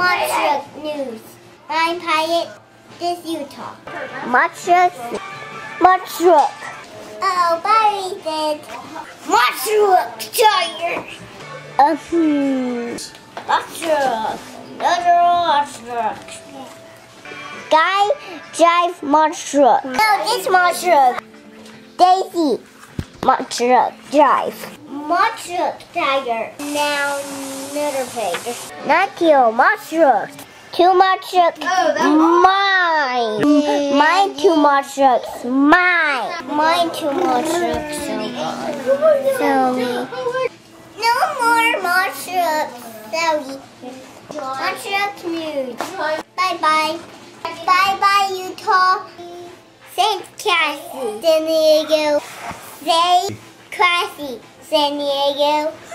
Monster News. I'm Pilut. This Utah. Monster. Oh, Barry said. Monster Tiger. Monster. Guy drive monster. No, this monster. Daisy. Monster drive. Monster Tiger. Now another page. Not you, monster. Two monsters. Mine. Mine two monsters. Mine. Mine two monsters. So me. No more monsters. Sorry. Monster News. Bye-bye. Bye-bye, Utah. St. Cassie, San Diego. St. Cassie, San Diego.